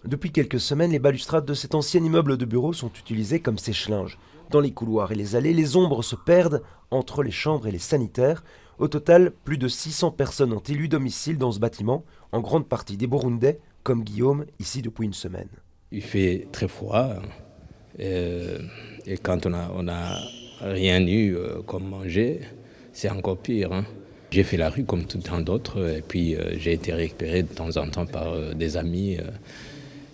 Depuis quelques semaines, les balustrades de cet ancien immeuble de bureaux sont utilisées comme sèche-linge. Dans les couloirs et les allées, les ombres se perdent entre les chambres et les sanitaires. Au total, plus de 600 personnes ont élu domicile dans ce bâtiment, en grande partie des Burundais, comme Guillaume, ici depuis une semaine. Il fait très froid et quand on a rien eu comme manger, c'est encore pire, hein. J'ai fait la rue comme tout le temps d'autres et puis j'ai été récupéré de temps en temps par des amis.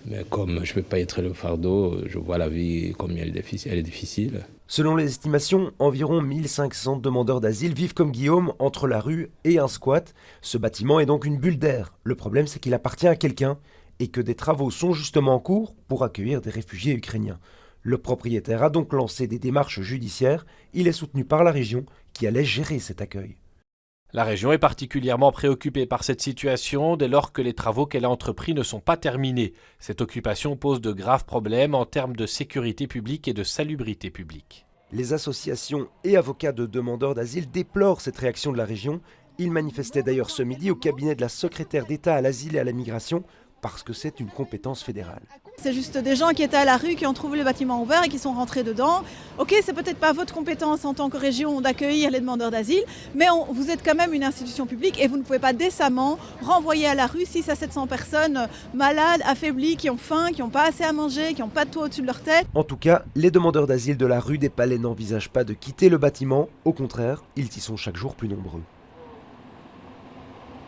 Mais comme je ne peux pas être le fardeau, je vois la vie comme elle est difficile. Selon les estimations, environ 1500 demandeurs d'asile vivent comme Guillaume entre la rue et un squat. Ce bâtiment est donc une bulle d'air. Le problème, c'est qu'il appartient à quelqu'un et que des travaux sont justement en cours pour accueillir des réfugiés ukrainiens. Le propriétaire a donc lancé des démarches judiciaires. Il est soutenu par la région qui allait gérer cet accueil. La région est particulièrement préoccupée par cette situation dès lors que les travaux qu'elle a entrepris ne sont pas terminés. Cette occupation pose de graves problèmes en termes de sécurité publique et de salubrité publique. Les associations et avocats de demandeurs d'asile déplorent cette réaction de la région. Ils manifestaient d'ailleurs ce midi au cabinet de la secrétaire d'État à l'asile et à la migration parce que c'est une compétence fédérale. C'est juste des gens qui étaient à la rue, qui ont trouvé le bâtiment ouvert et qui sont rentrés dedans. Ok, c'est peut-être pas votre compétence en tant que région d'accueillir les demandeurs d'asile, mais vous êtes quand même une institution publique et vous ne pouvez pas décemment renvoyer à la rue 600 à 700 personnes malades, affaiblies, qui ont faim, qui n'ont pas assez à manger, qui n'ont pas de toit au-dessus de leur tête. En tout cas, les demandeurs d'asile de la rue des Palais n'envisagent pas de quitter le bâtiment. Au contraire, ils y sont chaque jour plus nombreux.